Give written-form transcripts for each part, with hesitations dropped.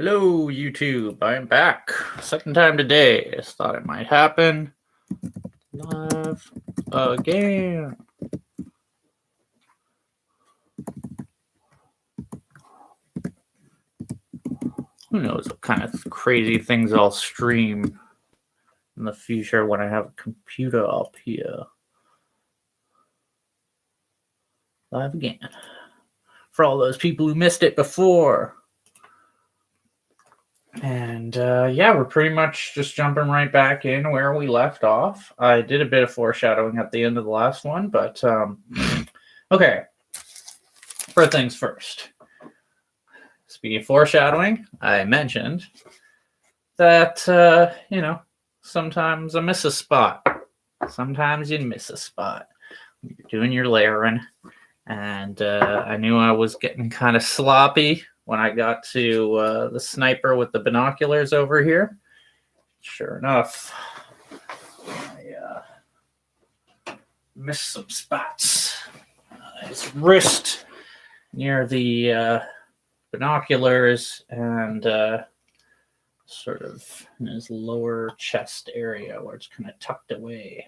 Hello, YouTube. I'm back. Second time today. Just thought it might happen. Live again. Who knows what kind of crazy things I'll stream in the future when I have a computer up here. Live again. For all those people who missed it before. And yeah, we're pretty much just jumping right back in where we left off. I did a bit of foreshadowing at the end of the last one, but okay. First things first. Speaking of foreshadowing, I mentioned that, sometimes I miss a spot. Sometimes you miss a spot. You're doing your layering, and I knew I was getting kind of sloppy when I got to the sniper with the binoculars over here. Sure enough, I missed some spots. His wrist near the binoculars and sort of in his lower chest area where it's kind of tucked away.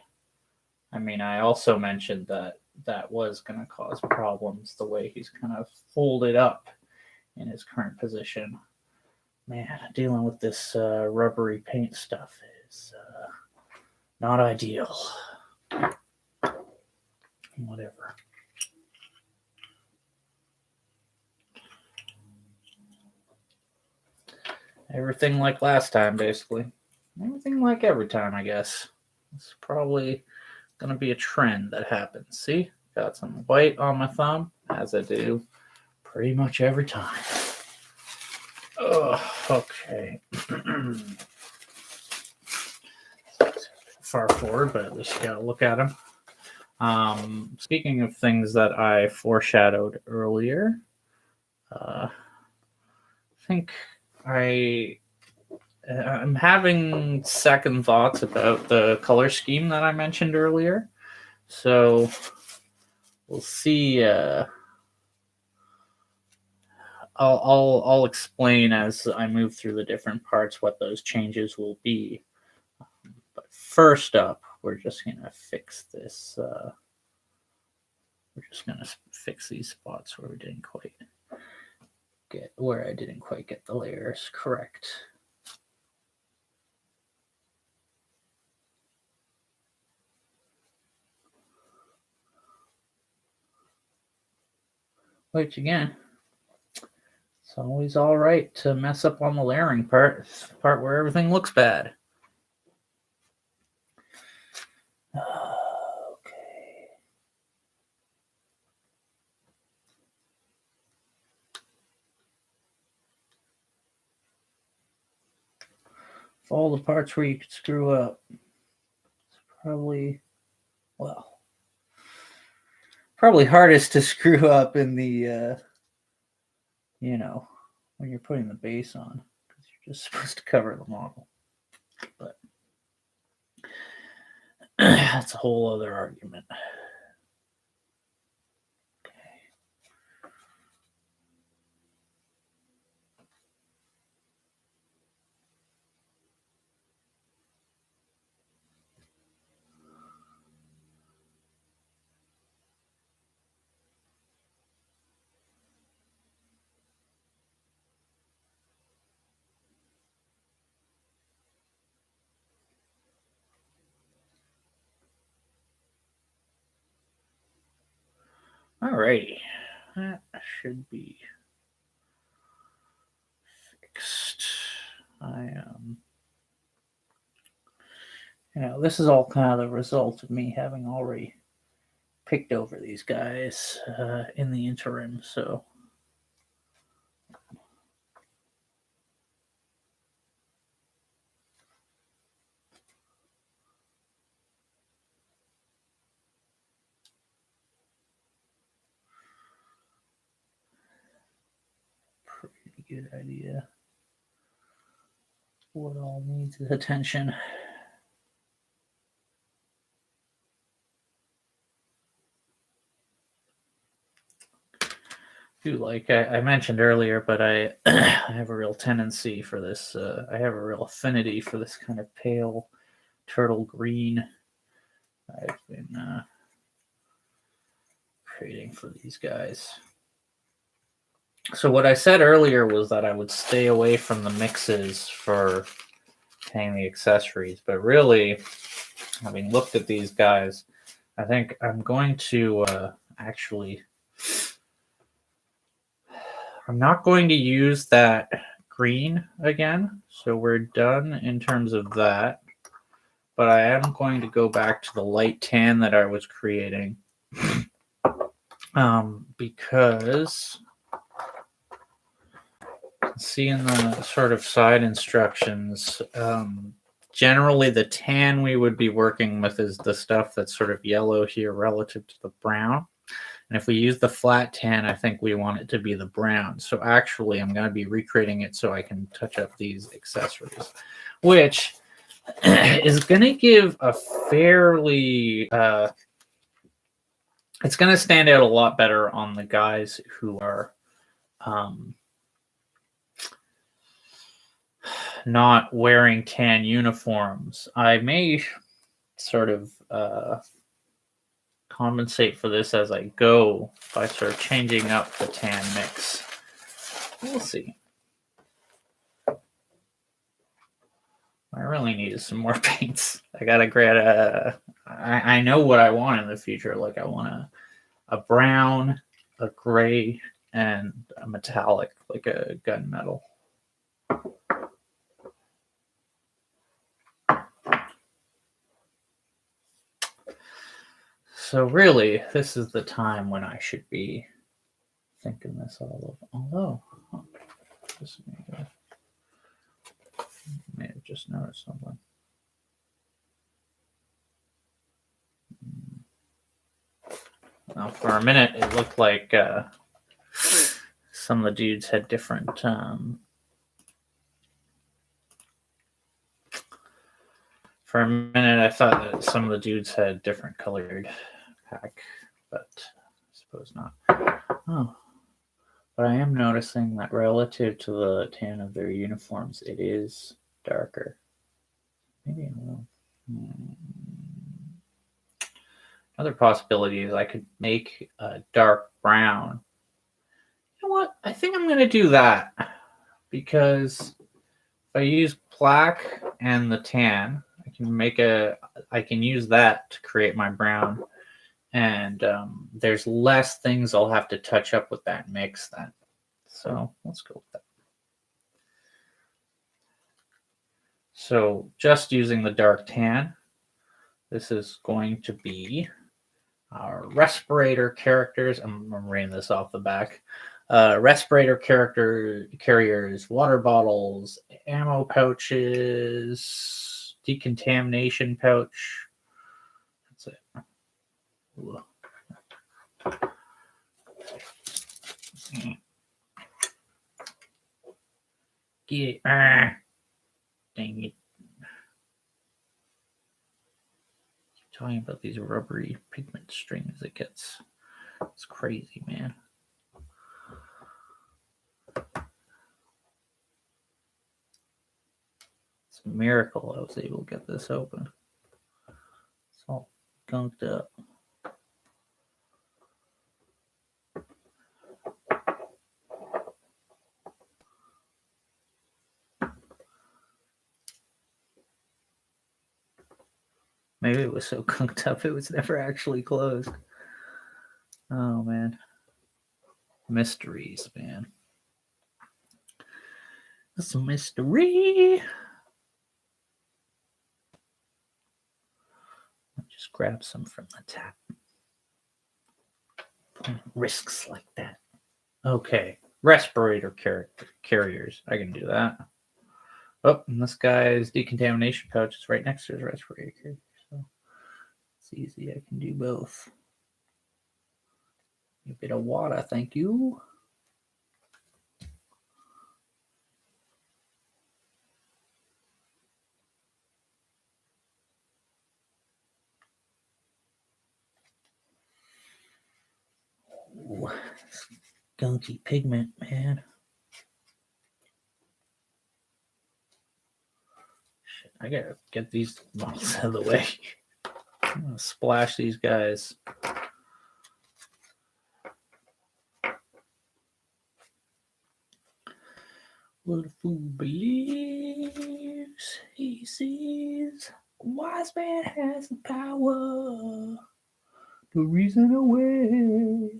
I mean, I also mentioned that was going to cause problems the way he's kind of folded up in his current position. Man, dealing with this rubbery paint stuff is not ideal. Whatever. Everything like last time, basically. Everything like every time, I guess. It's probably going to be a trend that happens. See? Got some white on my thumb, as I do pretty much every time. Oh, okay. Far forward, but at least you got to look at them. Speaking of things that I foreshadowed earlier, I think I'm having second thoughts about the color scheme that I mentioned earlier. So we'll see. I'll explain as I move through the different parts what those changes will be. But first up, we're just gonna fix this. We're just gonna fix these spots where I didn't quite get the layers correct. Which again, it's always all right to mess up on the layering part. It's the part where everything looks bad. Okay. For all the parts where you could screw up, it's probably hardest to screw up in the when you're putting the base on, because you're just supposed to cover the model. But that's a whole other argument. Alrighty, that should be fixed. This is all kind of the result of me having already picked over these guys in the interim, so. Pretty good idea. What all needs attention. do like I mentioned earlier, but I I have a real tendency for this. I have a real affinity for this kind of pale turtle green. I've been creating for these guys. So what I said earlier was that I would stay away from the mixes for paying the accessories, but really, having looked at these guys, I think I'm going to actually. I'm not going to use that green again, so we're done in terms of that. But I am going to go back to the light tan that I was creating because see in the sort of side instructions, generally the tan we would be working with is the stuff that's sort of yellow here relative to the brown. And if we use the flat tan, I think we want it to be the brown. So actually, I'm going to be recreating it so I can touch up these accessories, which is going to give a fairly... it's going to stand out a lot better on the guys who are not wearing tan uniforms. I may sort of compensate for this as I go by sort of changing up the tan mix. We'll see. I really need some more paints. I gotta grab I know what I want in the future. Like I want a brown, a gray, and a metallic, like a gunmetal. So really, this is the time when I should be thinking this all over. Although, this may have just noticed something. Now, for a minute, it looked like some of the dudes had different. For a minute, I thought that some of the dudes had different colored pack, but I suppose not. Oh, but I am noticing that relative to the tan of their uniforms, it is darker. Maybe a little. Another possibility is I could make a dark brown. You know what? I think I'm going to do that because if I use black and the tan, I can use that to create my brown, and there's less things I'll have to touch up with that mix then. So let's go with that. So just using the dark tan, this is going to be our respirator characters. I'm reading this off the back. Respirator character carriers, water bottles, ammo pouches, decontamination pouch. That's it. Ooh. Get it. Dang it. Talking about these rubbery pigment strings, it's crazy, man. It's a miracle I was able to get this open. It's all gunked up. Maybe it was so gunked up it was never actually closed. Oh, man. Mysteries, man. That's a mystery. I'll just grab some from the tap. Risks like that. Okay. Respirator carriers. I can do that. Oh, and this guy's decontamination pouch is right next to his respirator carrier. So it's easy. I can do both. A bit of water, thank you. Ooh, gunky pigment, man. Shit, I gotta get these models out of the way. I'm gonna splash these guys. What a fool believes he sees. A wise man has the power to reason away.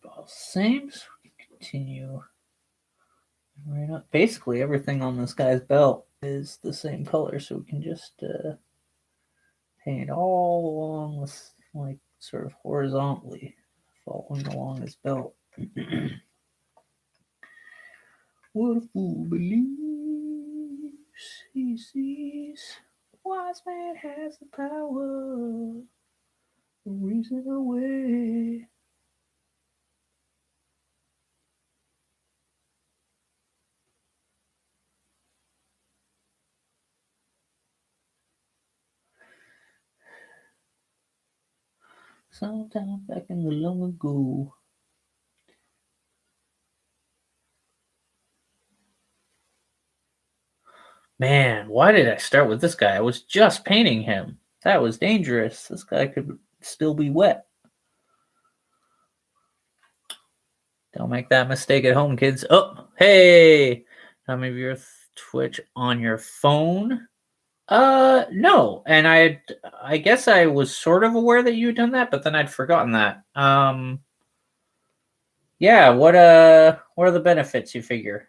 All same. So we can continue. Right up. Basically, everything on this guy's belt is the same color, so we can just paint all along this, like sort of horizontally, following along his belt. What a fool believes he sees. Wise man has the power to reason away. Sometime back in the long ago. Man, why did I start with this guy? I was just painting him. That was dangerous. This guy could still be wet. Don't make that mistake at home, kids. Oh, hey! How many of your Twitch on your phone? No. And I guess I was sort of aware that you had done that, but then I'd forgotten that. Yeah, what are the benefits you figure?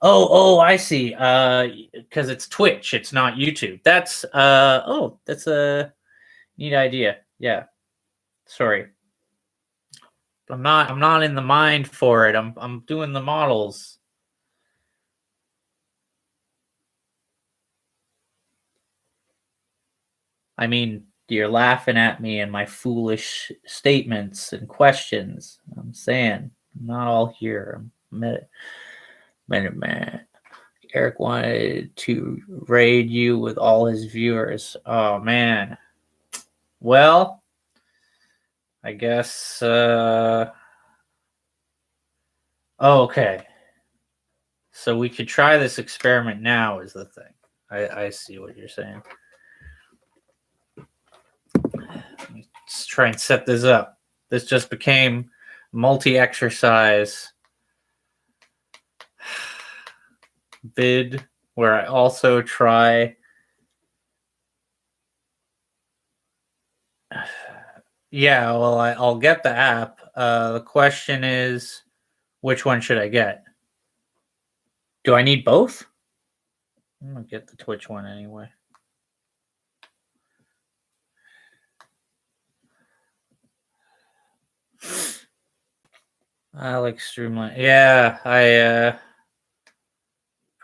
Oh, I see. Because it's Twitch, it's not YouTube. That's that's a neat idea. Yeah. Sorry. I'm not in the mind for it. I'm doing the models. I mean, you're laughing at me and my foolish statements and questions. I'm saying I'm not all here. Minute man. Eric wanted to raid you with all his viewers. Oh man. Well, I guess okay. So we could try this experiment now is the thing. I see what you're saying. Let's try and set this up. This just became multi-exercise vid where I also try yeah, well I'll get the app. The question is which one should I get? Do I need both? I'm gonna get the Twitch one anyway. I like Streamline. Yeah,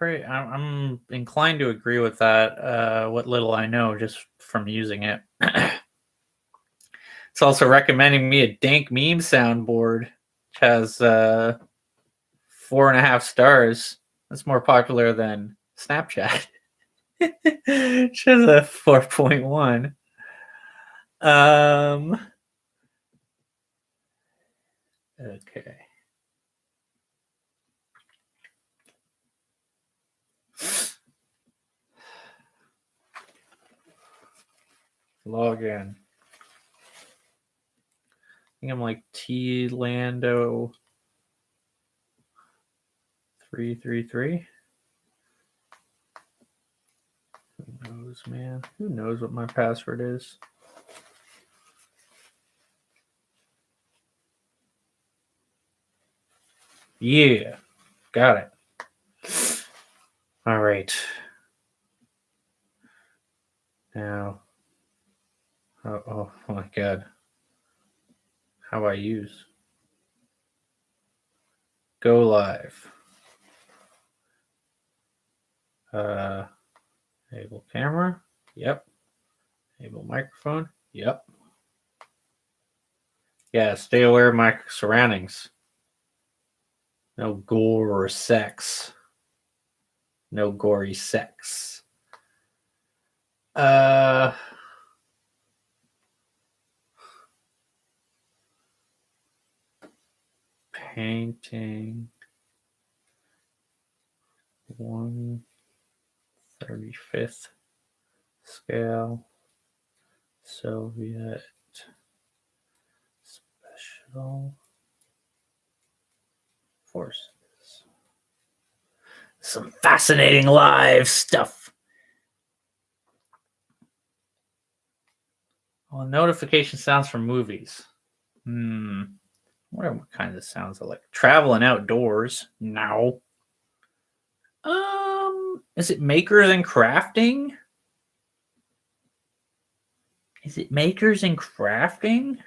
I'm inclined to agree with that. What little I know just from using it. It's also recommending me a dank meme soundboard, which has 4.5 stars. That's more popular than Snapchat, which has a 4.1. Okay. Log in. I think I'm like T Lando 333. Who knows, man? Who knows what my password is? Yeah, got it. All right. Now, oh my God. How do I use? Go live. Enable camera. Yep. Enable microphone. Yep. Yeah, stay aware of my surroundings. No gore or sex. No gory sex. Painting 1/35th scale Soviet Special Forces. Some fascinating live stuff. Well, notification sounds from movies. I wonder what kind of sounds I like. Traveling outdoors. No. Is it makers and crafting? Is it makers and crafting?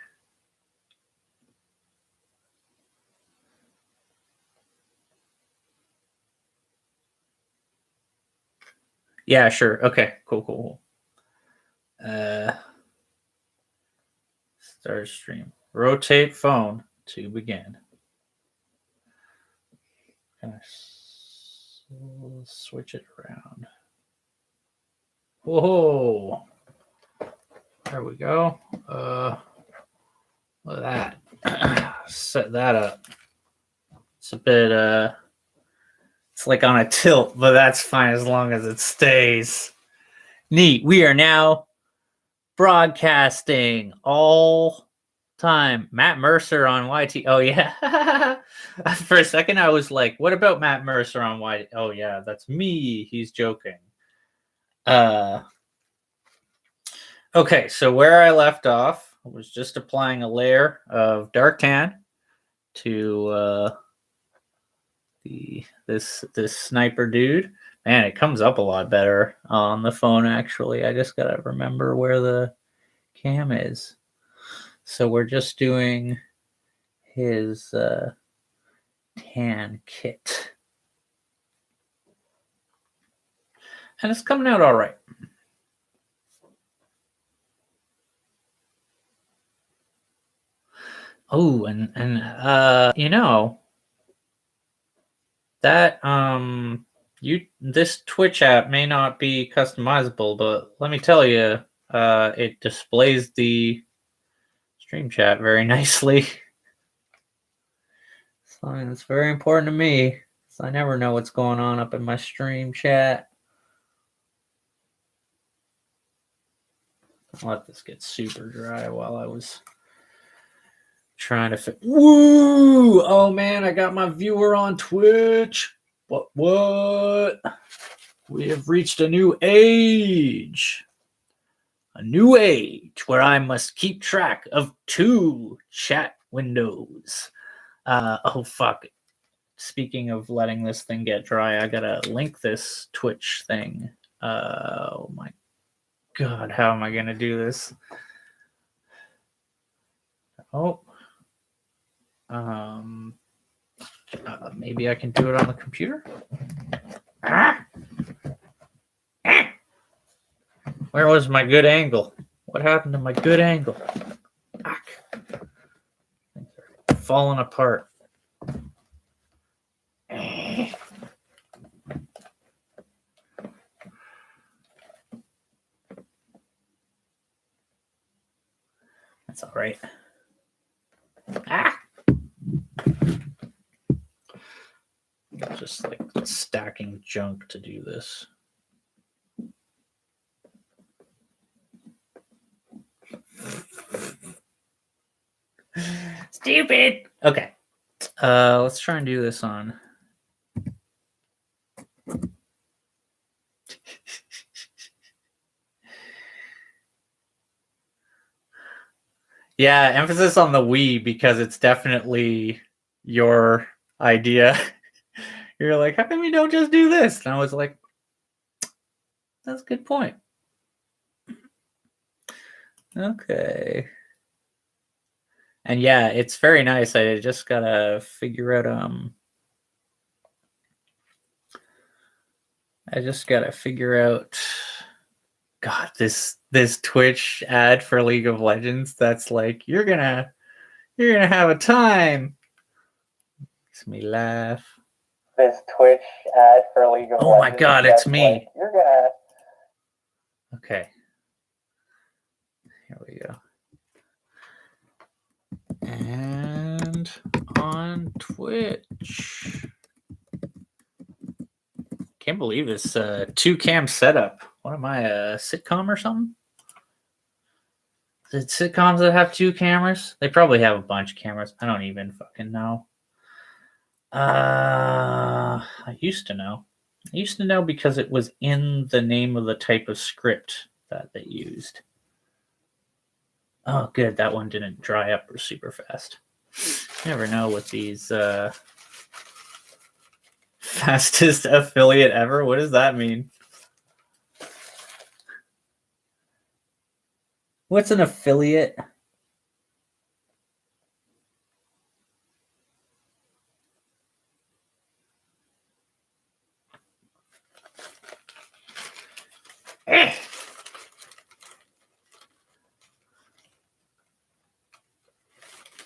Yeah, sure. Okay, cool. Start stream. Rotate phone to begin. Can I switch it around? Whoa. There we go. Look at that. Set that up. It's a bit it's like on a tilt, but that's fine as long as it stays. Neat. We are now broadcasting all time. Matt Mercer on YT. Oh yeah. For a second I was like, what about Matt Mercer on YT? Oh yeah, that's me. He's joking. Okay, so where I left off was just applying a layer of dark tan to this sniper dude. Man, it comes up a lot better on the phone actually. I just gotta remember where the cam is. So we're just doing his tan kit. And it's coming out all right. Oh, and you know that this Twitch app may not be customizable, but let me tell you, it displays the stream chat very nicely. So it's very important to me. So I never know what's going on up in my stream chat. I'll let this get super dry while I was trying to fit. Woo! Oh man, I got my viewer on Twitch. What? We have reached a new age. A new age where I must keep track of 2 chat windows. Oh fuck. Speaking of letting this thing get dry, I gotta link this Twitch thing. Oh my god, how am I gonna do this? Oh. Maybe I can do it on the computer. Where was my good angle? What happened to my good angle? Things are falling apart. That's all right. Just like stacking junk to do this. Stupid. Okay. Let's try and do this on. Yeah, emphasis on the we because it's definitely your idea. You're like, how come you don't just do this? And I was like, that's a good point. Okay. And yeah, it's very nice. I just gotta figure out God, this Twitch ad for League of Legends that's like you're gonna have a time. Makes me laugh. This Twitch ad for League of Legends. Oh my god, it's me. Like, you're gonna. Okay, Here we go. And on Twitch. Can't believe this 2-cam setup. What am I, a sitcom or something? Is it sitcoms that have 2 cameras? They probably have a bunch of cameras. I don't even fucking know. I used to know. I used to know because it was in the name of the type of script that they used. Oh, good. That one didn't dry up super fast. You never know with these fastest affiliate ever. What does that mean? What's an affiliate?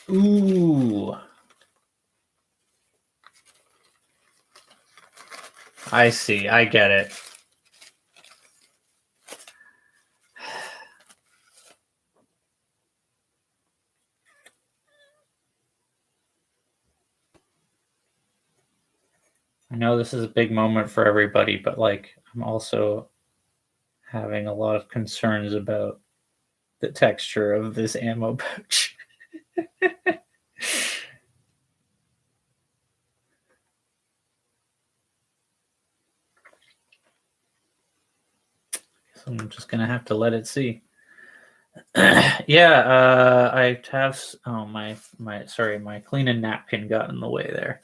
Ooh. I see. I get it. I know this is a big moment for everybody, but like I'm also having a lot of concerns about the texture of this ammo pouch. So I'm just gonna have to let it see. Yeah, I have my cleaning napkin got in the way there.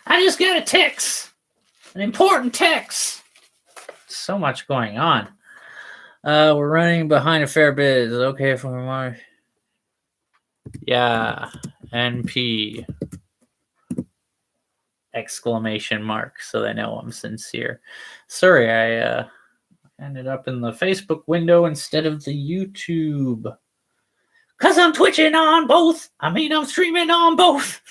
I just got a text, an important text. So much going on. We're running behind a fair bit. Is it okay if we're more? Yeah, NP exclamation mark, so they know I'm sincere. Sorry, I ended up in the Facebook window instead of the YouTube. Cause I'm twitching on both. I mean, I'm streaming on both.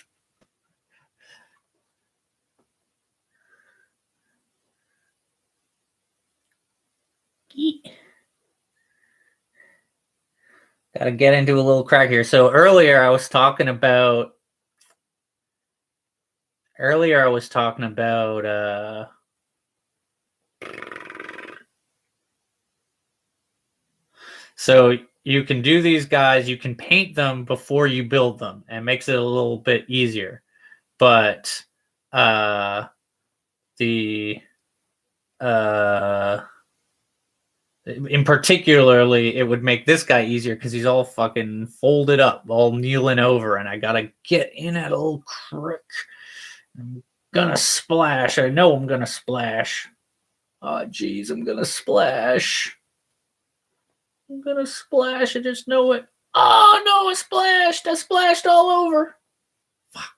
Got to get into a little crack here. So earlier I was talking about so you can do these guys, you can paint them before you build them, and it makes it a little bit easier. But in particularly, it would make this guy easier because he's all fucking folded up, all kneeling over, and I gotta get in at a little crick. I'm gonna splash. I know I'm gonna splash. Oh, geez, I'm gonna splash. I'm gonna splash. I just know it. Oh, no, I splashed. I splashed all over. Fuck.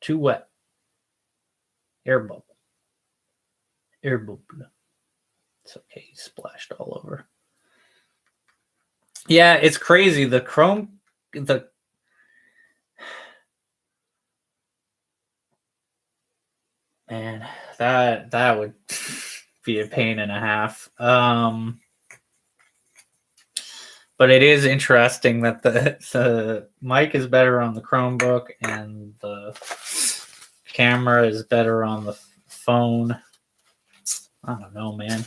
Too wet. Air bubble. Air bubble. It's okay. He splashed all over. Yeah, it's crazy. The Chrome, man, that would be a pain and a half. But it is interesting that the mic is better on the Chromebook and the camera is better on the phone. I don't know, man.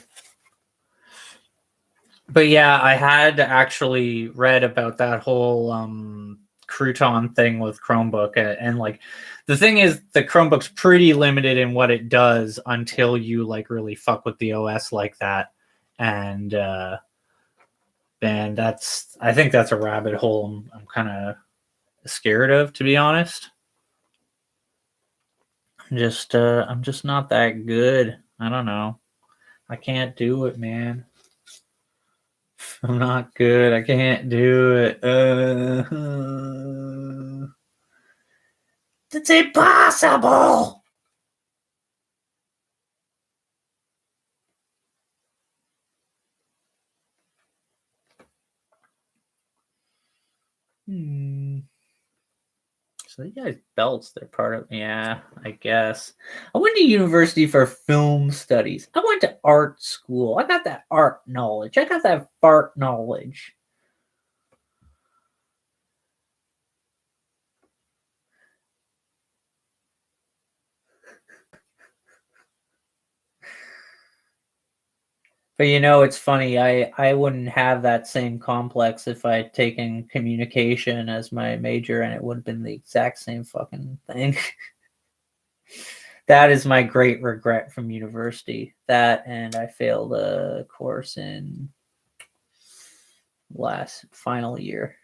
But yeah, I had actually read about that whole crouton thing with Chromebook, and like the thing is, the Chromebook's pretty limited in what it does until you like really fuck with the OS like that, and I think that's a rabbit hole I'm kind of scared of, to be honest. I'm just not that good. I don't know. I can't do it, man. I'm not good. I can't do it. It's impossible. So you guys belts, they're part of, yeah, I guess. I went to university for film studies. I went to art school. I got that art knowledge. I got that fart knowledge. But it's funny. I wouldn't have that same complex if I had taken communication as my major, and it would have been the exact same fucking thing. That is my great regret from university. That, and I failed a course in last final year.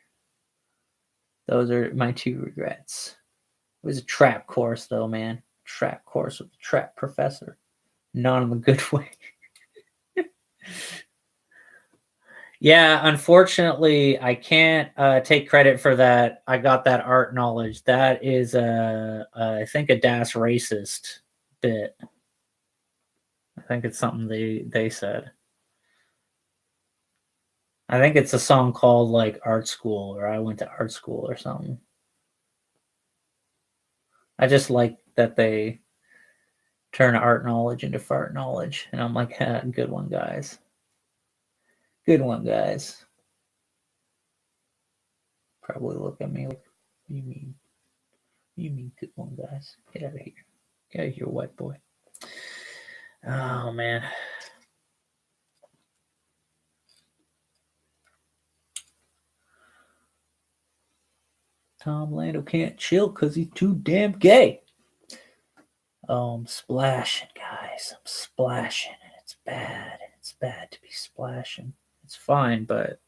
Those are my two regrets. It was a trap course, though, man. Trap course with a trap professor. Not in a good way. Yeah, unfortunately, I can't take credit for that. I got that art knowledge. That is, I think, a Das racist bit. I think it's something they said. I think it's a song called like Art School, or I went to art school or something. I just like that they turn art knowledge into fart knowledge. And I'm like, good one, guys. Good one, guys. Probably look at me like, you mean good one, guys. Get out of here. Get out of here, white boy. Oh, man. Tom Lando can't chill because he's too damn gay. Oh, I'm splashing, guys. I'm splashing, and it's bad. It's bad to be splashing. It's fine, but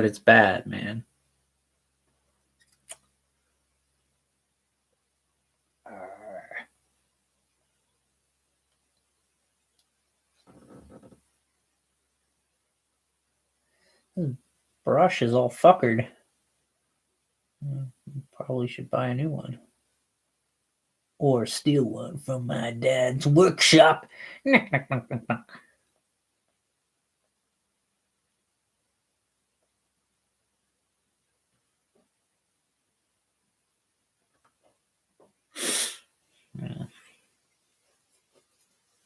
it's bad, man. Brush is all fuckered. Probably should buy a new one. Or steal one from my dad's workshop. Yeah.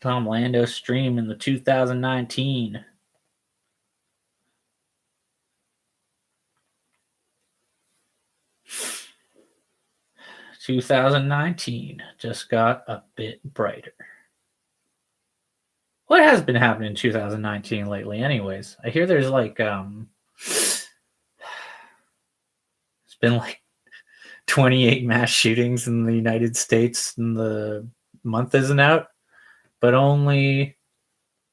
Tom Lando stream in the 2019. "2019 just got a bit brighter." What has been happening in 2019 lately, anyways? I hear there's like it's been like 28 mass shootings in the United States, and the month isn't out, but only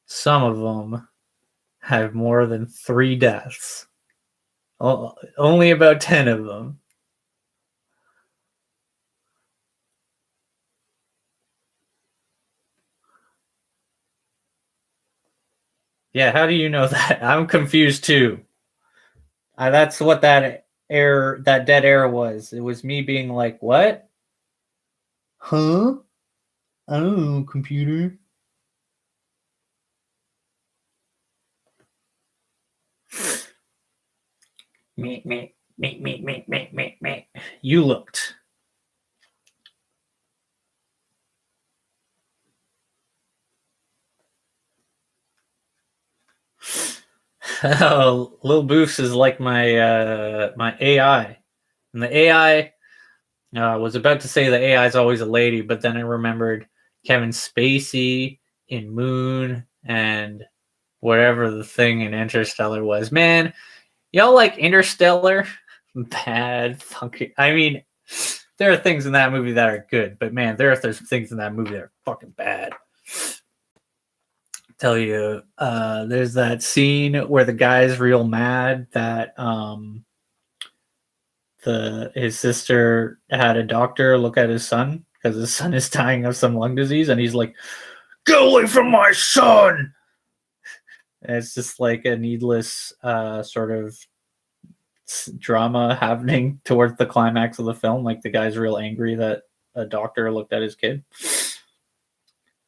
some of them have more than 3 deaths. Only about 10 of them. Yeah, how do you know that? I'm confused too. That's what that dead air was. It was me being like, "What? Huh? I don't know, computer." Me. You looked. Oh, Lil Boofs is like my AI, and the AI was about to say the AI is always a lady, but then I remembered Kevin Spacey in Moon and whatever the thing in Interstellar was. Man, y'all like Interstellar? Bad fucking. I mean, there are things in that movie that are good, but man, there's things in that movie that are fucking bad. Tell you, there's that scene where the guy's real mad that his sister had a doctor look at his son because his son is dying of some lung disease, and he's like, "Get away from my son!" And it's just like a needless sort of drama happening towards the climax of the film. Like the guy's real angry that a doctor looked at his kid,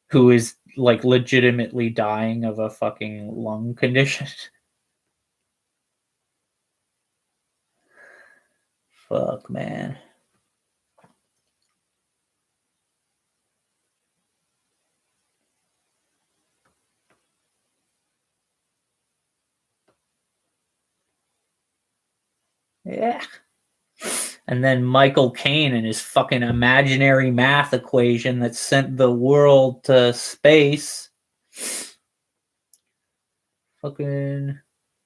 who is like legitimately dying of a fucking lung condition. Fuck, man. Yeah. And then Michael Caine and his fucking imaginary math equation that sent the world to space. Fucking,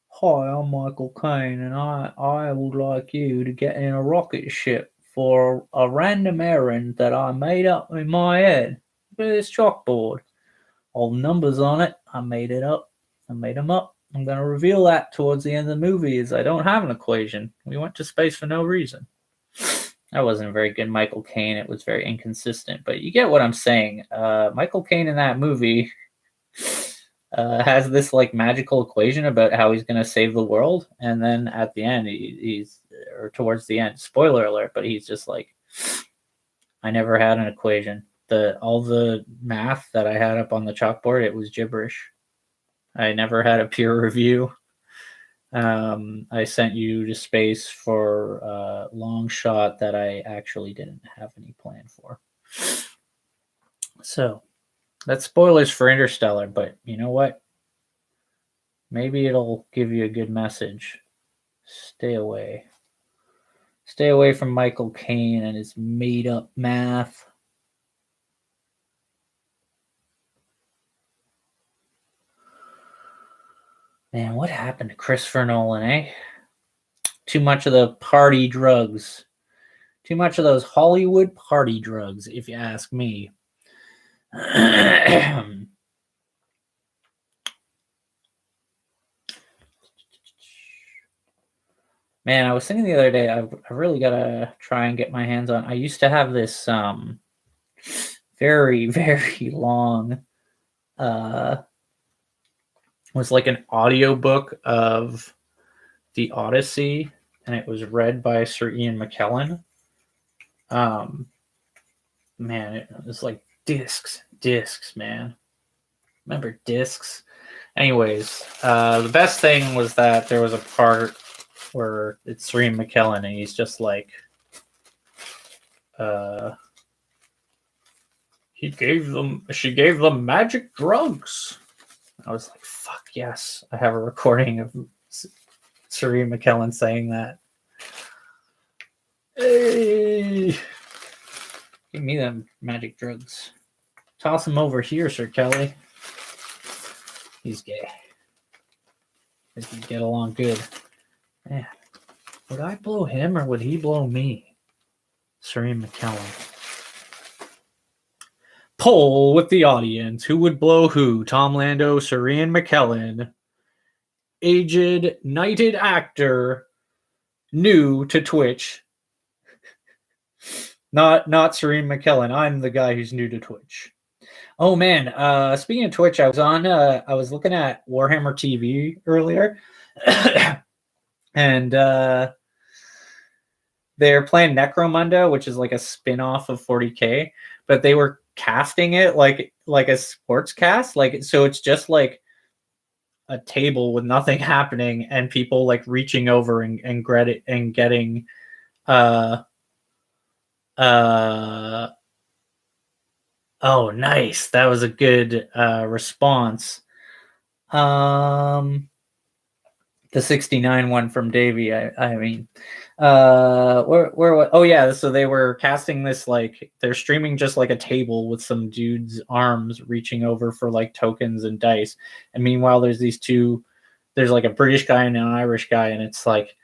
hi, I'm Michael Caine, and I would like you to get in a rocket ship for a random errand that I made up in my head. Look at this chalkboard. All numbers on it. I made it up. I made them up. I'm going to reveal that towards the end of the movie is I don't have an equation. We went to space for no reason. That wasn't a very good Michael Caine. It was very inconsistent, but you get what I'm saying. Michael Caine in that movie has this like magical equation about how he's going to save the world, and then at the end, he's or towards the end, spoiler alert, but he's just like, I never had an equation. All the math that I had up on the chalkboard, it was gibberish. I never had a peer review. I sent you to space for a long shot that I actually didn't have any plan for. So that's spoilers for Interstellar, but you know what? Maybe it'll give you a good message. Stay away. Stay away from Michael Caine and his made up math. Man, what happened to Christopher Nolan, eh? Too much of the party drugs. Too much of those Hollywood party drugs, if you ask me. Man, I was thinking the other day, I really got to try and get my hands on. I used to have this very, very long, was like an audiobook of The Odyssey, and it was read by Sir Ian McKellen. Man, it was like discs, man. Remember discs? Anyways, the best thing was that there was a part where it's Sir Ian McKellen, and he's just like, she gave them magic drugs. I was like, fuck yes. I have a recording of Sir Ian McKellen saying that. Hey, give me them magic drugs. Toss him over here, Sir Kelly. He's gay. They can get along good. Man, would I blow him or would he blow me? Sir Ian McKellen. Poll with the audience. Who would blow who? Tom Lando, Sir Ian McKellen. Aged, knighted actor, new to Twitch. Not Sir Ian McKellen. I'm the guy who's new to Twitch. Oh man, speaking of Twitch, I was looking at Warhammer TV earlier, and they're playing Necromunda, which is like a spin-off of 40K, but they were casting it like a sports cast, like so it's just like a table with nothing happening and people like reaching over and getting oh nice, that was a good response. The 69 one from Davey, I mean, where oh yeah, so they were casting this, like they're streaming just like a table with some dude's arms reaching over for like tokens and dice, and meanwhile there's like a British guy and an Irish guy, and it's like,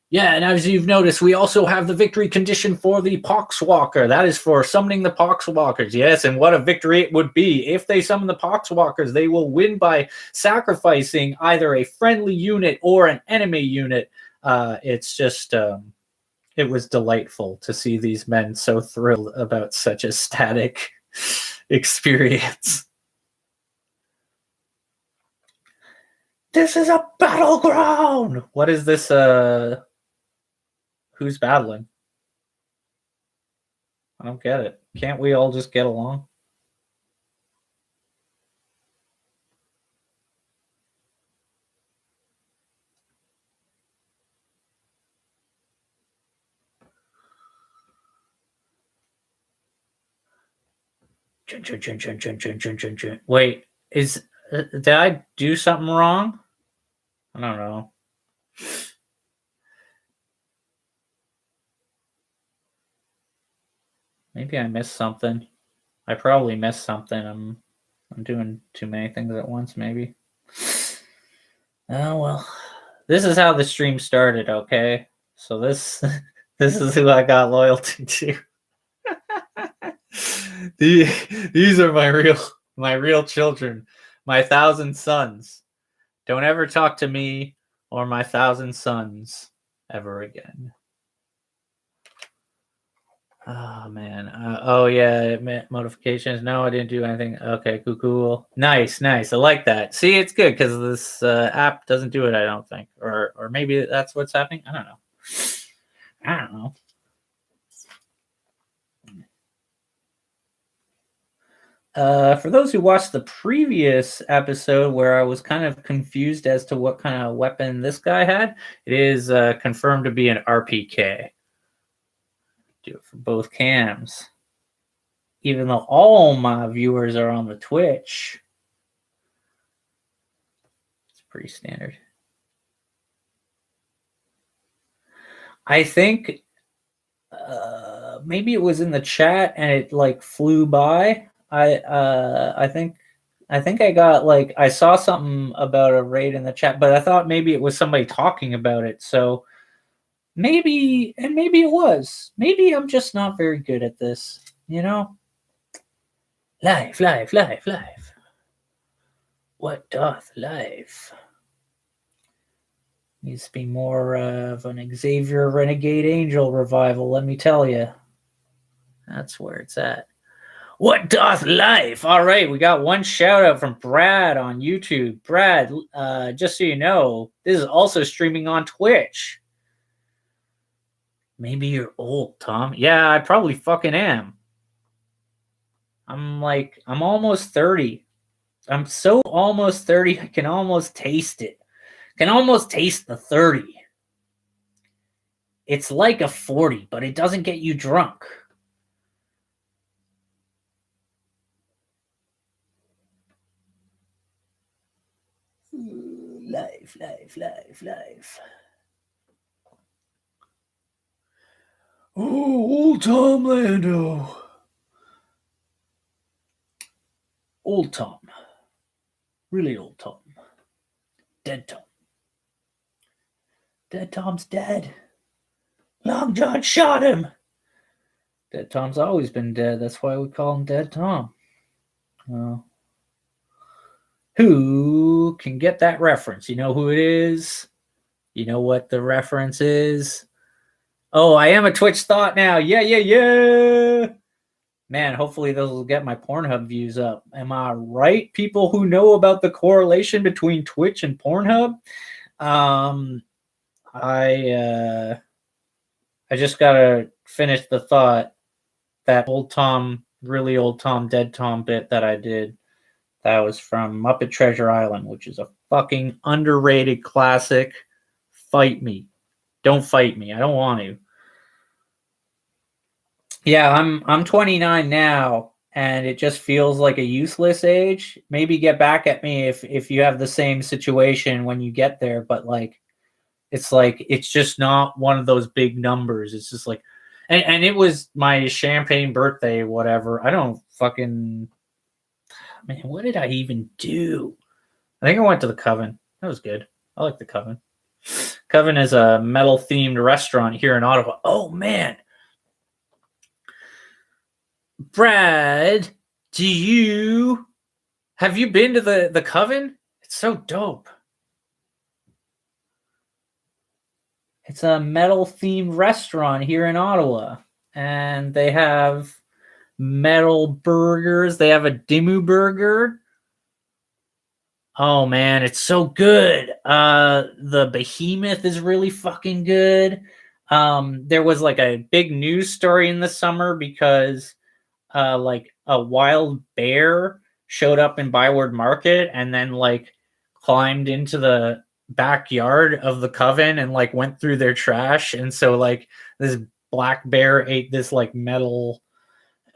yeah, and as you've noticed, we also have the victory condition for the Poxwalker. That is for summoning the Poxwalkers. Yes, and what a victory it would be. If they summon the Poxwalkers, they will win by sacrificing either a friendly unit or an enemy unit. It's just, it was delightful to see these men so thrilled about such a static experience. This is a battleground! What is this, who's battling? I don't get it. Can't we all just get along? Wait, did I do something wrong? I don't know. Maybe I missed something. I probably missed something. I'm doing too many things at once, maybe. Oh well. This is how the stream started, okay? So this this is who I got loyalty to. These are my real children, my 1,000 sons. Don't ever talk to me or my 1,000 sons ever again. Oh man. Oh yeah, modifications. No, I didn't do anything. Okay, cool. Nice. I like that. See, it's good because this app doesn't do it. I don't think, or maybe that's what's happening. I don't know. For those who watched the previous episode where I was kind of confused as to what kind of weapon this guy had, it is confirmed to be an RPK. Do it for both cams. Even though all my viewers are on the Twitch. It's pretty standard. I think maybe it was in the chat and it like flew by. I think I got like I saw something about a raid in the chat, but I thought maybe it was somebody talking about it. So maybe it was. Maybe I'm just not very good at this, you know? Life. What doth life? Needs to be more of an Xavier Renegade Angel revival, let me tell you. That's where it's at. What doth life? All right, we got one shout out from Brad on YouTube. Brad, just so you know, this is also streaming on Twitch. Maybe you're old, Tom. Yeah, I probably fucking am. I'm almost 30. I'm so almost 30, I can almost taste it. Can almost taste the 30. It's like a 40, but it doesn't get you drunk. Life. Oh, old Tom Lando. Old Tom. Really old Tom. Dead Tom. Dead Tom's dead. Long John shot him. Dead Tom's always been dead. That's why we call him Dead Tom. Who can get that reference? You know who it is? You know what the reference is? Oh, I am a Twitch thought now. Yeah. Man, hopefully those will get my Pornhub views up. Am I right? People who know about the correlation between Twitch and Pornhub? I just gotta finish the thought. That old Tom, really old Tom, Dead Tom bit that I did. That was from Muppet Treasure Island, which is a fucking underrated classic. Fight me. Don't fight me. I don't want to. Yeah, I'm 29 now, and it just feels like a useless age. Maybe get back at me if you have the same situation when you get there, but it's just not one of those big numbers. It's just like, and it was my champagne birthday, whatever. I don't fucking, man, what did I even do? I think I went to the Coven. That was good. I like the Coven. Coven is a metal themed restaurant here in Ottawa. Oh man. Brad, have you been to the Coven? It's so dope. It's a metal themed restaurant here in Ottawa, and they have metal burgers. They have a Dimmu burger. Oh man, it's so good. The Behemoth is really fucking good. There was like a big news story in the summer because like a wild bear showed up in Byward Market and then like climbed into the backyard of the Coven and like went through their trash, and so like this black bear ate this like metal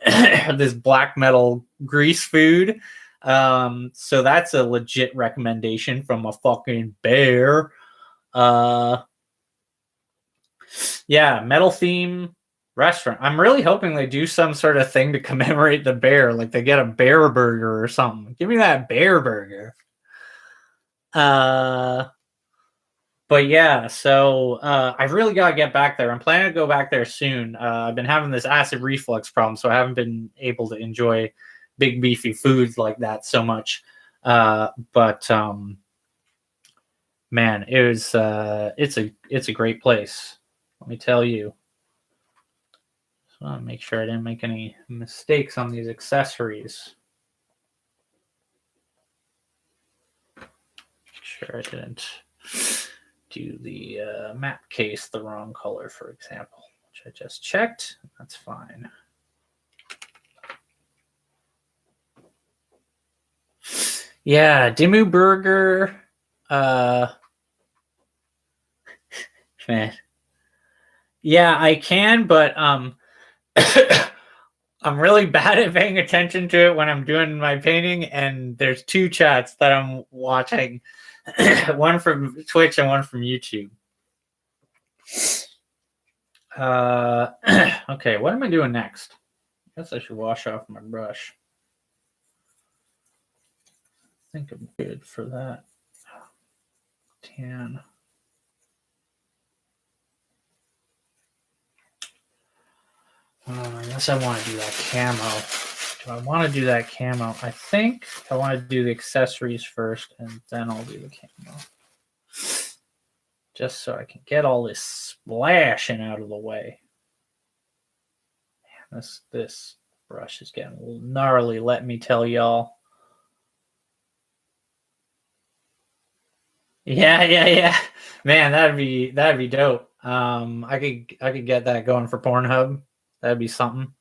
this black metal grease food. So that's a legit recommendation from a fucking bear. Yeah, metal theme restaurant. I'm really hoping they do some sort of thing to commemorate the bear, like they get a bear burger or something. Give me that bear burger. But yeah, so I've really got to get back there. I'm planning to go back there soon. I've been having this acid reflux problem, so I haven't been able to enjoy big beefy foods like that so much. But man, it's a great place. Let me tell you. So I want to make sure I didn't make any mistakes on these accessories. Make sure I didn't do the map case the wrong color, for example, which I just checked. That's fine. Yeah, Dimmu Burger. Man. Yeah, I can, but I'm really bad at paying attention to it when I'm doing my painting, and there's two chats that I'm watching. One from Twitch and one from YouTube. Okay, what am I doing next? I guess I should wash off my brush. I think I'm good for that. Tan. I guess I want to do that camo. Do I want to do that camo? I think I want to do the accessories first, and then I'll do the camo. Just so I can get all this splashing out of the way. Man, this brush is getting a little gnarly, let me tell y'all. Yeah. Man, that'd be dope. I could get that going for Pornhub. That'd be something.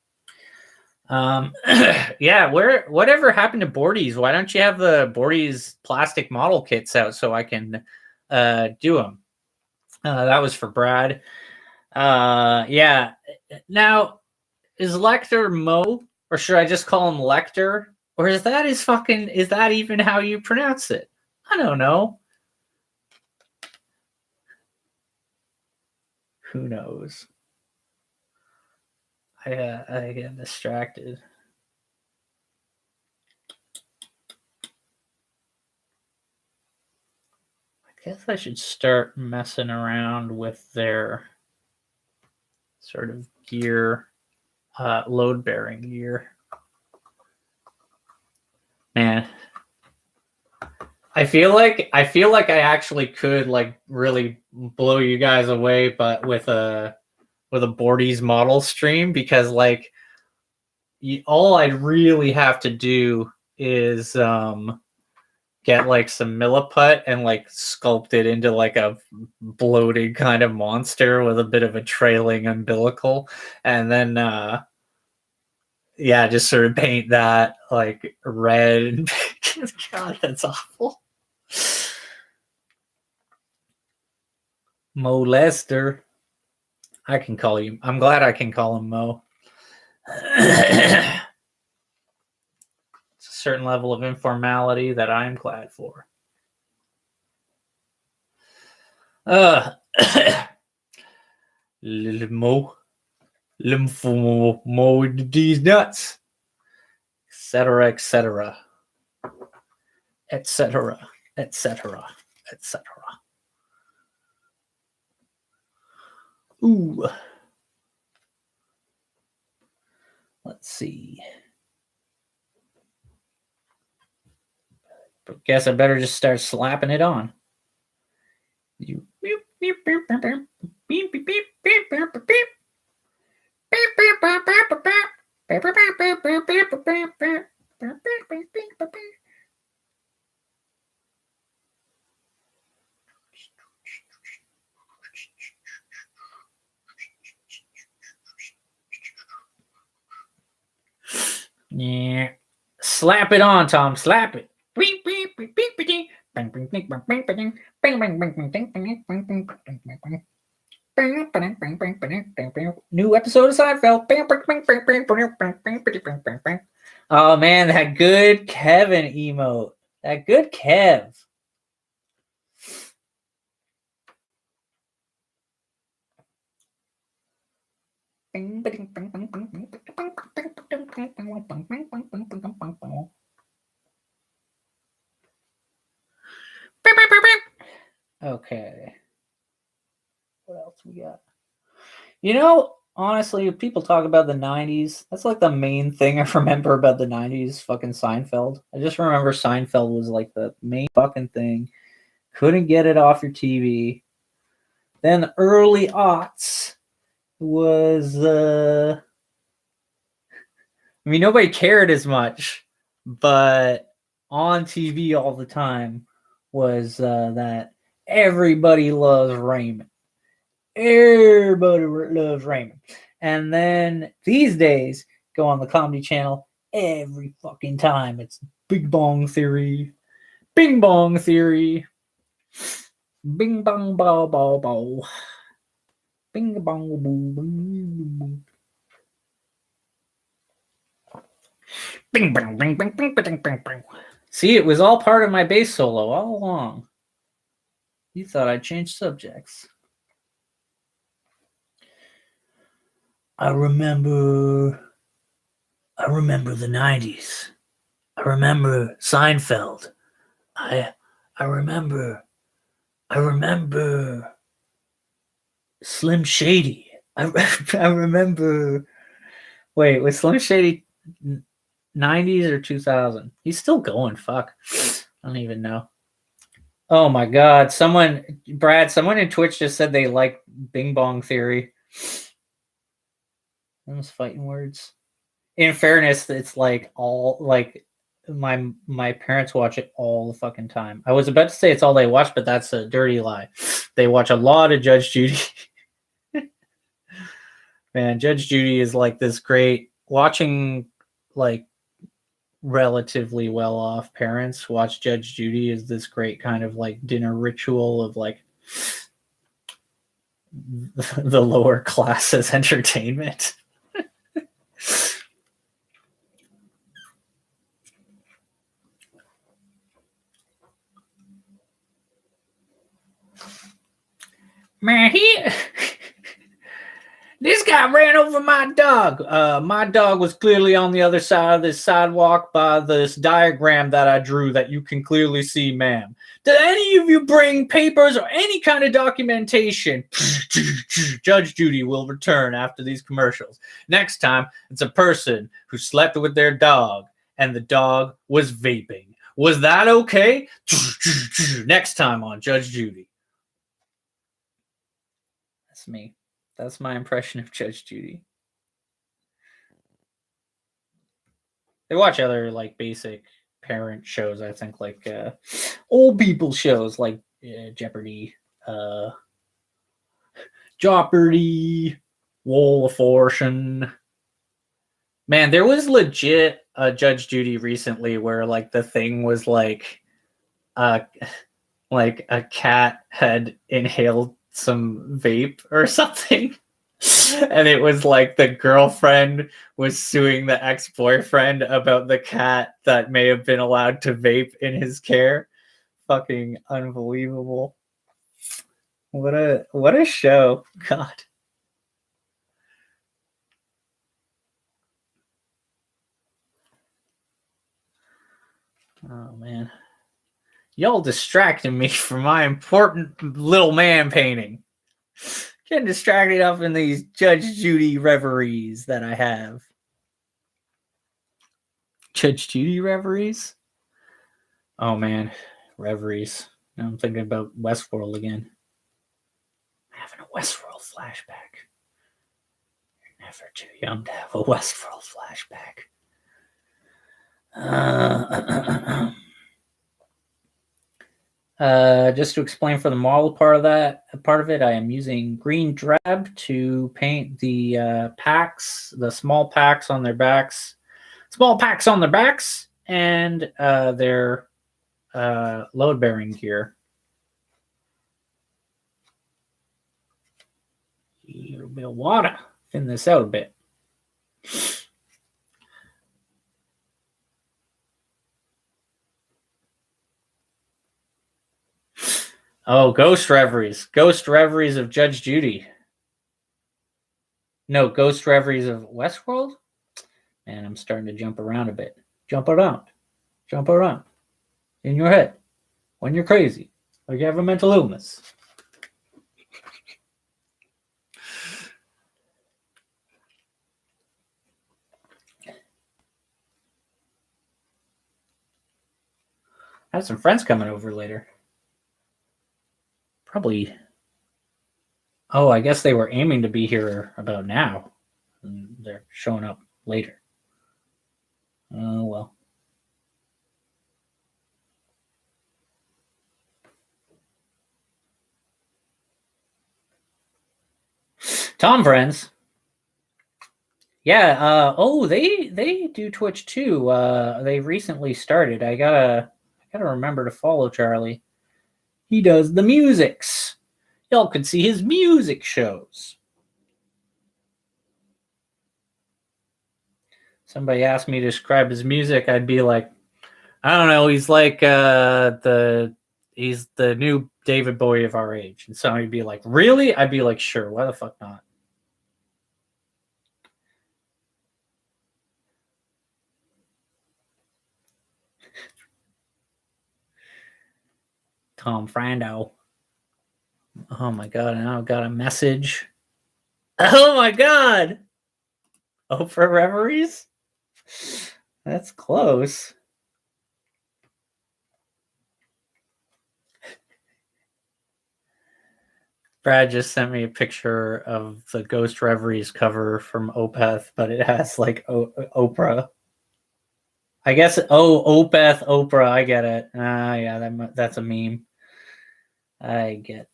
Yeah, whatever happened to Bordy's? Why don't you have the Bordy's plastic model kits out so I can do them? That was for Brad. Yeah. Now, is Lecter Mo, or should I just call him Lecter? Or is that even how you pronounce it? I don't know. Who knows? I get distracted. I guess I should start messing around with their sort of gear, load-bearing gear. Man, I feel like I actually could like really blow you guys away, but with a Bordy's model stream, because like all I really have to do is get like some milliput and like sculpt it into like a bloated kind of monster with a bit of a trailing umbilical, and then yeah, just sort of paint that like red. God, that's awful. Mo Lester. I can call you. I'm glad I can call him Mo. It's a certain level of informality that I'm glad for. Little Mo. Lympho Mo these nuts. Etc. etc. etc. etc. etc. Ooh. Let's see. Guess I better just start slapping it on. You. Yeah. Slap it on, Tom. Slap it. New episode of Seinfeld. Oh man, that good Kevin emote. That good Kev. Okay. What else we got? You know, honestly, if people talk about the 90s, that's like the main thing I remember about the 90s, fucking Seinfeld. I just remember Seinfeld was like the main fucking thing. Couldn't get it off your TV. Then the early aughts was I mean, nobody cared as much, but on TV all the time was that everybody loves Raymond. Everybody loves Raymond. And then these days, go on the Comedy Channel every fucking time. It's Big Bong Theory. Bing Bong Theory. Bing bong bow bow bow. Bing bong boo boo. Bing bang bing bing bing bing bing bing. See, it was all part of my bass solo all along. You thought I'd change subjects. I remember the 90s. I remember Seinfeld. I remember Slim Shady. I remember. Wait, was Slim Shady 90s or 2000? He's still going. Fuck. I don't even know. Oh my God. Someone in Twitch just said they like Bing Bong Theory. Those fighting words. In fairness, it's like all like my parents watch it all the fucking time. I was about to say it's all they watch, but that's a dirty lie. They watch a lot of Judge Judy. Man, Judge Judy is like this great watching like relatively well-off parents watch Judge Judy is this great kind of like dinner ritual of like the lower classes entertainment. Man, this guy ran over my dog. My dog was clearly on the other side of this sidewalk by this diagram that I drew that you can clearly see, ma'am. Did any of you bring papers or any kind of documentation? Judge Judy will return after these commercials. Next time, it's a person who slept with their dog and the dog was vaping. Was that okay? Next time on Judge Judy. That's me. That's my impression of Judge Judy. They watch other like basic parent shows, I think, like old people shows like Jeopardy, Jeopardy, Wall of Fortune. Man, there was legit a Judge Judy recently where like the thing was like a cat had inhaled some vape or something. And it was like the girlfriend was suing the ex-boyfriend about the cat that may have been allowed to vape in his care. Fucking unbelievable. What a show. God. Oh man. Y'all distracting me from my important little man painting. Getting distracted up in these Judge Judy reveries that I have. Judge Judy reveries? Oh man, reveries. Now I'm thinking about Westworld again. I'm having a Westworld flashback. You're never too young to have a Westworld flashback. Just to explain for the model part of it, I am using green drab to paint the packs, the small packs on their backs, and their load-bearing gear. A little bit of water. Thin this out a bit. Oh, Ghost Reveries. Ghost Reveries of Judge Judy. No, Ghost Reveries of Westworld? Man, I'm starting to jump around a bit. Jump around. Jump around. In your head. When you're crazy. Or you have a mental illness. I have some friends coming over later. Probably. Oh, I guess they were aiming to be here about now. And they're showing up later. Oh, well. Tom friends. Yeah, they do Twitch too. They recently started. I gotta remember to follow Charlie. He does the musics. Y'all can see his music shows. Somebody asked me to describe his music, I'd be like, I don't know, he's like he's the new David Bowie of our age. And somebody'd be like, really? I'd be like, sure, why the fuck not? Tom Frando. Oh my god, now I've got a message. Oh my god! Oprah Reveries? That's close. Brad just sent me a picture of the Ghost Reveries cover from Opeth, but it has like Oprah. I guess, Opeth, Oprah, I get it. Yeah, that's a meme. I get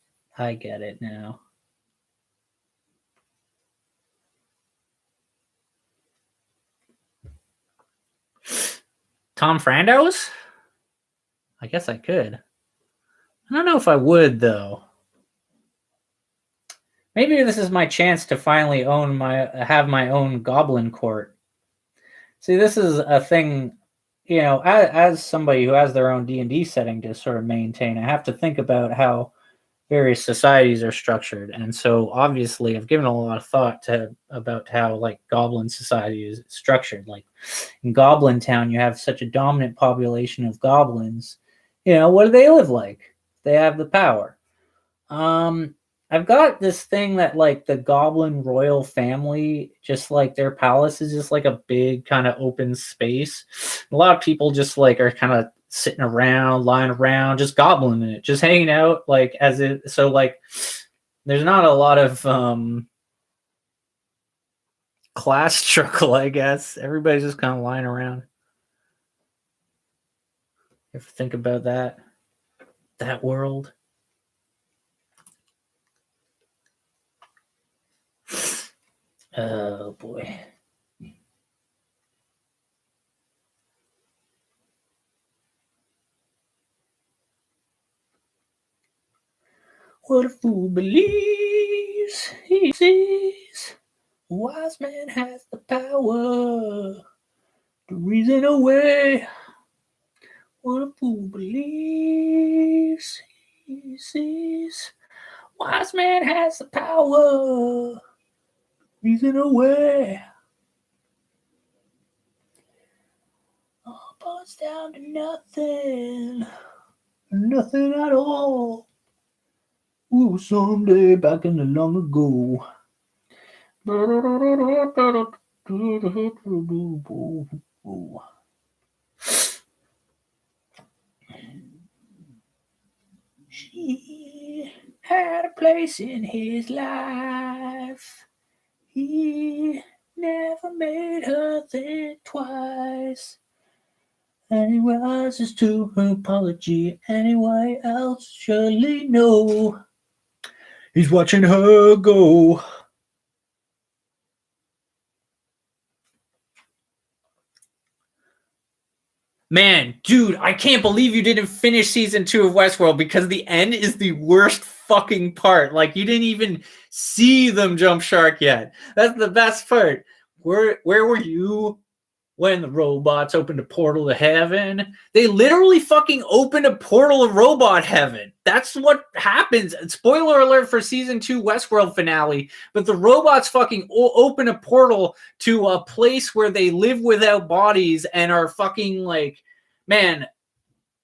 it now. Tom Frandos? I guess I could. I don't know if I would, though. Maybe this is my chance to finally have my own Goblin Court. See, this is a thing, as somebody who has their own D&D setting to sort of maintain, I have to think about how various societies are structured. And so obviously I've given a lot of thought about how like Goblin society is structured. Like in Goblin Town, you have such a dominant population of goblins. What do they live like? They have the power. I've got this thing that like the Goblin royal family, just like their palace is just like a big kind of open space. A lot of people just like are kind of sitting around, lying around, just gobbling it, just hanging out, like so like there's not a lot of class struggle, I guess. Everybody's just kind of lying around. You ever think about that world? Oh boy. What a fool believes he sees. A wise man has the power to reason away. What a fool believes he sees. Wise man has the power to reason away. All boils down to nothing. Nothing at all. Ooh, someday back in the long ago. She had a place in his life. He never made her think twice. Anywhere else is to her apology. Anywhere else surely no. He's watching her go. Man, dude, I can't believe you didn't finish season 2 of Westworld because the end is the worst fucking part. Like, you didn't even see them jump shark yet. That's the best part. Where were you when the robots opened a portal to heaven? They literally fucking opened a portal to robot heaven. That's what happens. Spoiler alert for season 2 Westworld finale, but the robots fucking open a portal to a place where they live without bodies and are fucking like, man,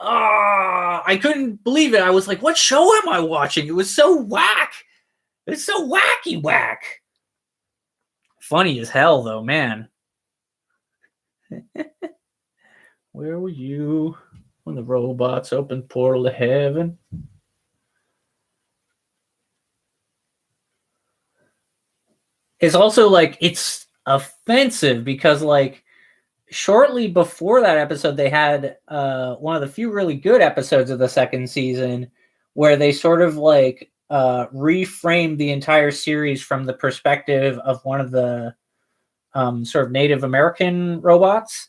I couldn't believe it. I was like, what show am I watching? It was so whack. It's so wacky whack. Funny as hell though, man. Where were you when the robots opened portal to heaven? It's also like, it's offensive because like shortly before that episode, they had one of the few really good episodes of the second season where they sort of like reframed the entire series from the perspective of one of the sort of Native American robots.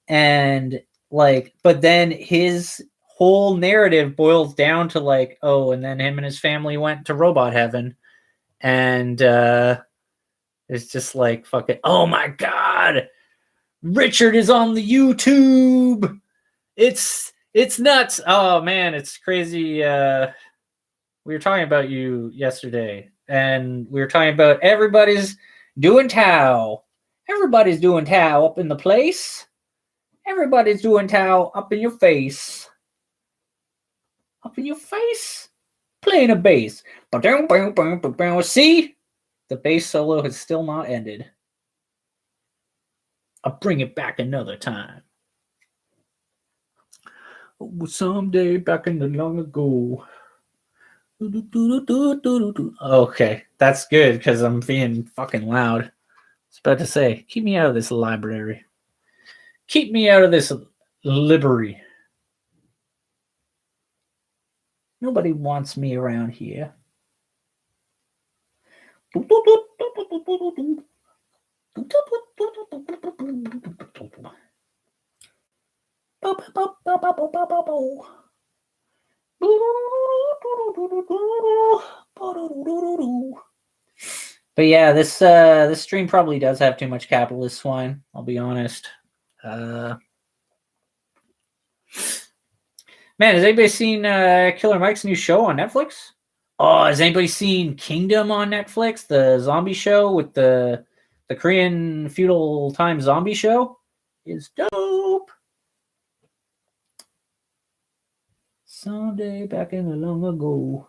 And like, but then his whole narrative boils down to like, oh, and then him and his family went to robot heaven. And it's just like, fucking, oh my God, Richard is on the YouTube. It's nuts. Oh man, it's crazy. We were talking about you yesterday, and we were talking about everybody's doing Tao. Everybody's doing Tao up in the place. Everybody's doing Tao up in your face. Up in your face. Playing a bass. See? The bass solo has still not ended. I'll bring it back another time. Oh, someday back in the long ago. Okay, that's good because I'm being fucking loud. I was about to say, keep me out of this library. Keep me out of this library. Nobody wants me around here. But yeah, this stream probably does have too much capitalist swine. I'll be honest. Man, has anybody seen Killer Mike's new show on Netflix? Oh, has anybody seen Kingdom on Netflix? The zombie show with the Korean feudal time zombie show is dope. Someday back in the long ago,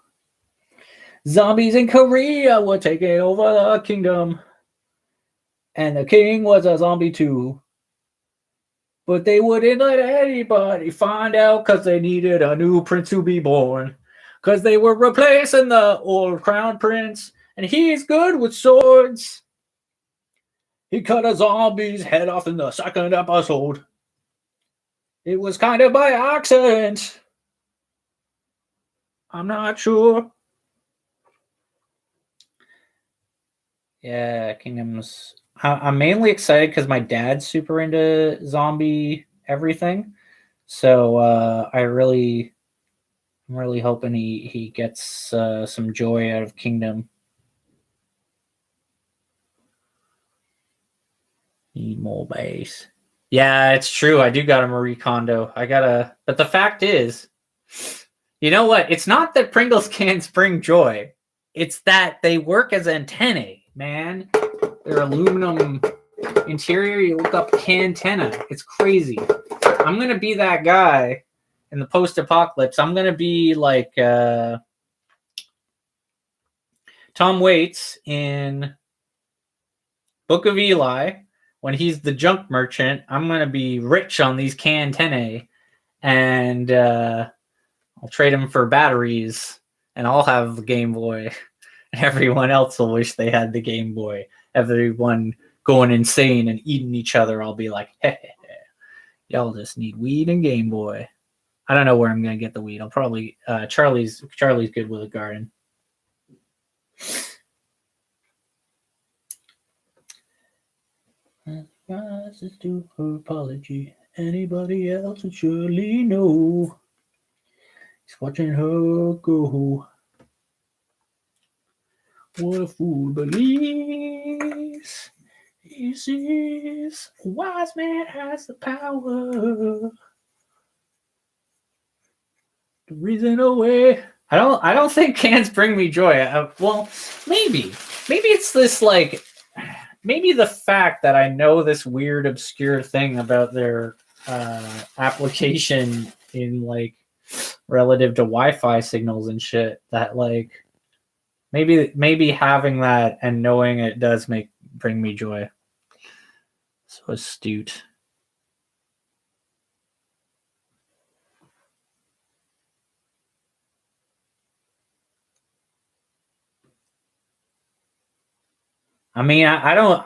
zombies in Korea were taking over the kingdom, and the king was a zombie too. But they wouldn't let anybody find out because they needed a new prince to be born. Because they were replacing the old crown prince, and he's good with swords. He cut a zombie's head off in the second episode. It was kind of by accident. I'm not sure. Yeah, Kingdoms. I'm mainly excited because my dad's super into zombie everything. So I'm really hoping he gets some joy out of Kingdom. Need more base. Yeah, it's true. I do got a Marie Kondo. But the fact is, you know what? It's not that Pringles cans bring joy. It's that they work as antennae, man. They're aluminum interior. You look up Cantenna. It's crazy. I'm going to be that guy in the post-apocalypse. I'm going to be like Tom Waits in Book of Eli. When he's the junk merchant, I'm going to be rich on these Cantennae, and I'll trade them for batteries, and I'll have the Game Boy. And everyone else will wish they had the Game Boy. Everyone going insane and eating each other. I'll be like, hey, y'all just need weed and Game Boy. I don't know where I'm going to get the weed. I'll probably Charlie's good with a garden. Rises to her apology Anybody else would surely know. He's watching her go. What a fool believes. He sees a wise man has the power to reason away. I don't think cans bring me joy. Well, maybe it's this like maybe the fact that I know this weird obscure thing about their application in like relative to Wi-Fi signals and shit that like maybe having that and knowing it does bring me joy. So astute. I mean, I don't.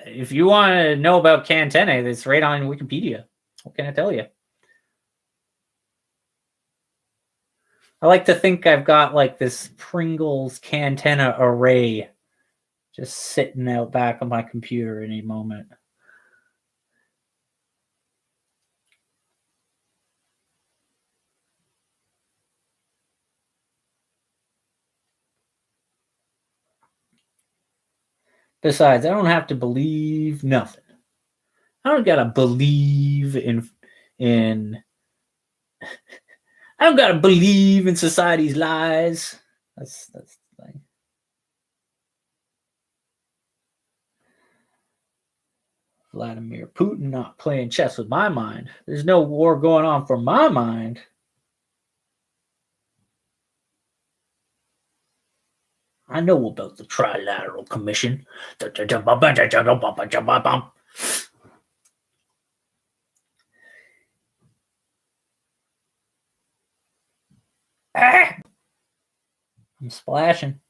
If you want to know about Cantene, it's right on Wikipedia. What can I tell you? I like to think I've got like this Pringles Cantena array just sitting out back on my computer any moment. Besides, I don't have to believe nothing. I don't gotta believe in I don't gotta believe in society's lies. That's the thing. Vladimir Putin not playing chess with my mind. There's no war going on for my mind. I know about the Trilateral Commission. Ah! I'm splashing.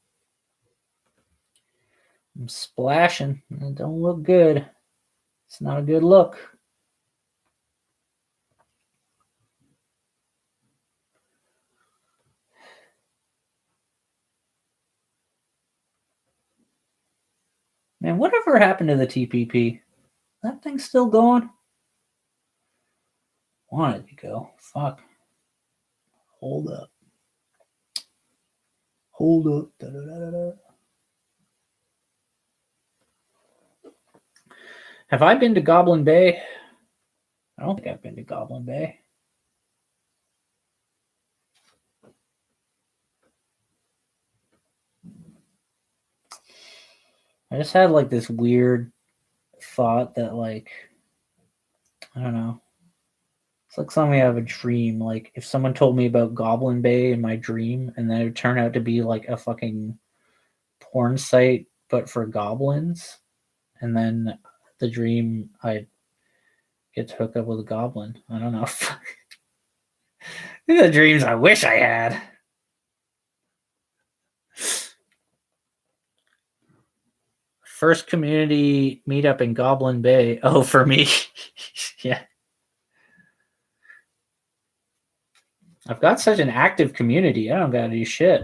I'm splashing. It don't look good. It's not a good look. Man, whatever happened to the TPP? That thing's still going? Wanted to go. Fuck. Hold up. Hold up. Da-da-da-da-da. Have I been to Goblin Bay? I don't think I've been to Goblin Bay. I just had like this weird thought that like I don't know. It's like something out of a dream. Like if someone told me about Goblin Bay in my dream and then it would turn out to be like a fucking porn site but for goblins, and then the dream I get to hook up with a goblin. I don't know. These are the dreams I wish I had. First community meetup in Goblin Bay. Oh, for me. Yeah. I've got such an active community. I don't gotta do shit.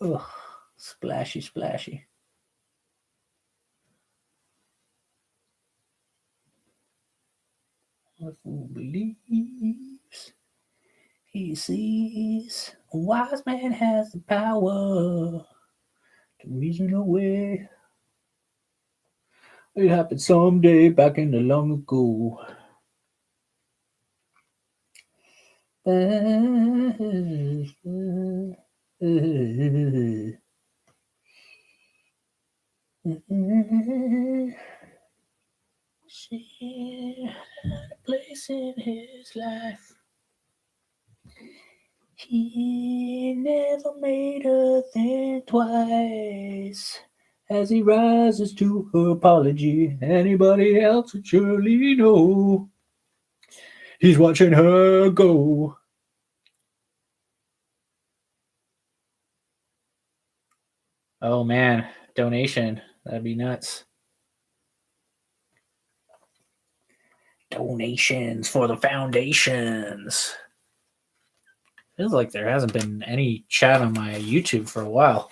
Ugh. Splashy, splashy. Who believes he sees a wise man has the power to reason away. It happened someday back in the long ago. She had a place in his life. He never made her think twice. As he rises to her apology, anybody else would surely know. He's watching her go. Oh man, donation. That'd be nuts. Donations for the foundations. Feels like there hasn't been any chat on my YouTube for a while.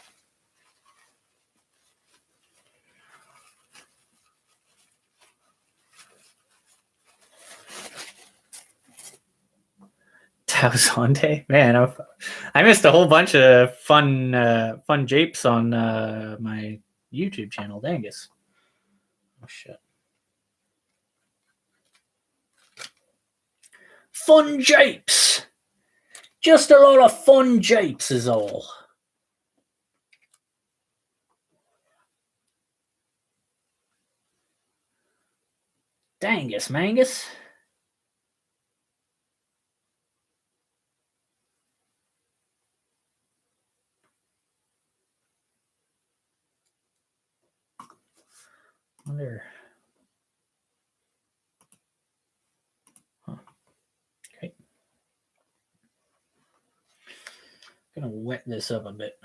Taozonde? Man, I missed a whole bunch of fun japes on my YouTube channel. Dangus. Oh, shit. Fun japes! Just a lot of fun japes is all. Dangus, mangus. Wonder. Huh. Okay. Gonna wet this up a bit.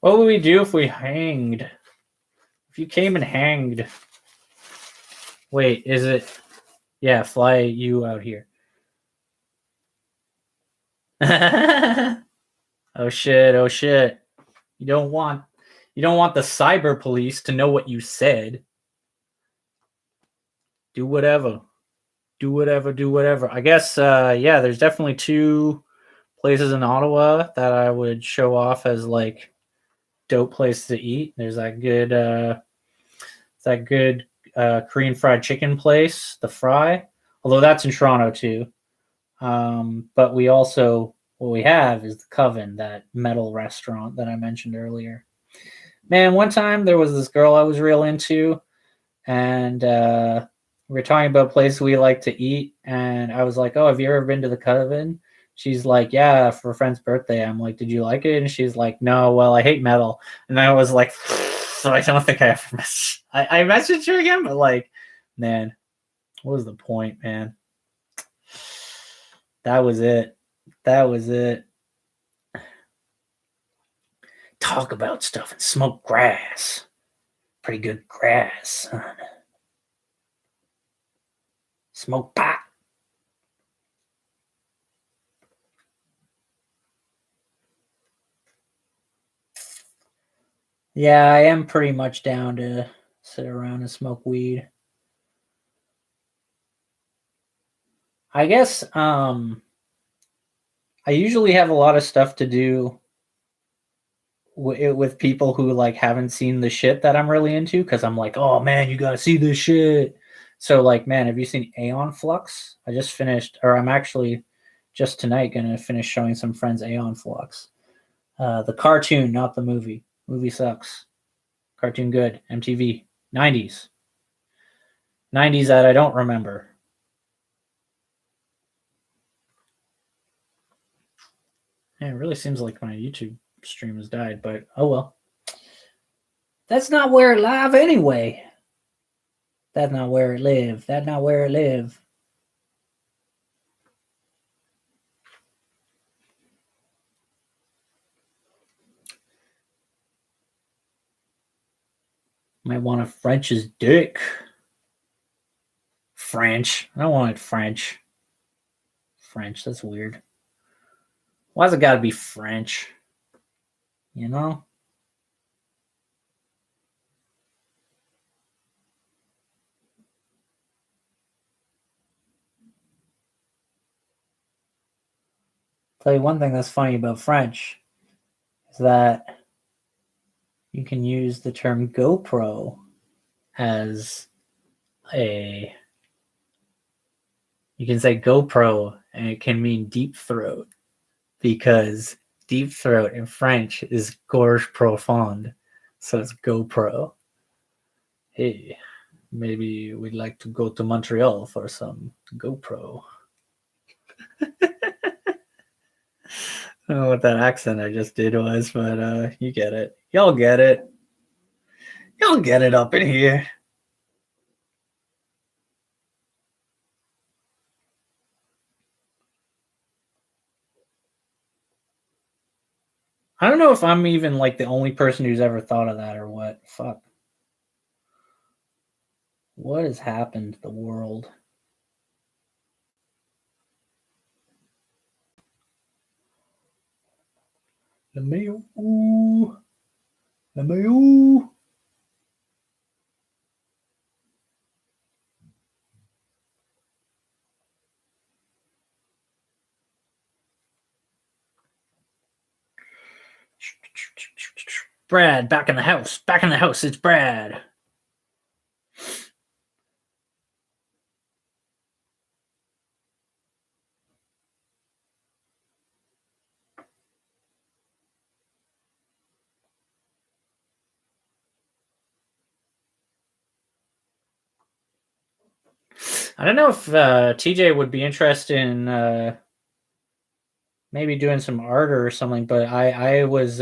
What would we do if we hanged? If you came and hanged. Wait, is it? Yeah, fly you out here. Oh shit, oh shit. You don't want the cyber police to know what you said. Do whatever. Do whatever. I guess yeah, there's definitely two places in Ottawa that I would show off as like dope place to eat. There's that good Korean fried chicken place, The Fry. Although that's in Toronto too. But we also what we have is the Coven, that metal restaurant that I mentioned earlier. Man, one time there was this girl I was real into, and we were talking about places we like to eat, and I was like, "Oh, have you ever been to the Coven?" She's like, "Yeah, for a friend's birthday." I'm like, "Did you like it?" And she's like, "No, well, I hate metal." And I was like, "So I don't think I ever messaged." I messaged her again, but like, man, what was the point, man? That was it. Talk about stuff and smoke grass. Pretty good grass, son. Smoke pot. Yeah, I am pretty much down to sit around and smoke weed. I guess I usually have a lot of stuff to do with people who like haven't seen the shit that I'm really into, because I'm like, oh man, you gotta see this shit. So like, man, have you seen Aeon Flux? I just finished, or I'm actually just tonight gonna finish showing some friends Aeon Flux. The cartoon, not the movie. Movie sucks. Cartoon good. MTV. 90s. 90s that I don't remember. Yeah, it really seems like my YouTube stream has died, but oh well. That's not where it live anyway. That's not where it live. That's not where it live. Might want a French's dick. French. I don't want it French. French, that's weird. Why's it gotta be French? You know? Tell you one thing that's funny about French is that you can use the term GoPro as a. You can say GoPro and it can mean deep throat, because deep throat in French is gorge profond. So it's GoPro. Hey, maybe we'd like to go to Montreal for some GoPro. I don't know what that accent I just did was, but you get it. Y'all get it. Y'all get it up in here. I don't know if I'm even like the only person who's ever thought of that or what. Fuck. What has happened to the world? LeMayo. Brad, back in the house. Back in the house. It's Brad. I don't know if TJ would be interested in maybe doing some art or something, but I was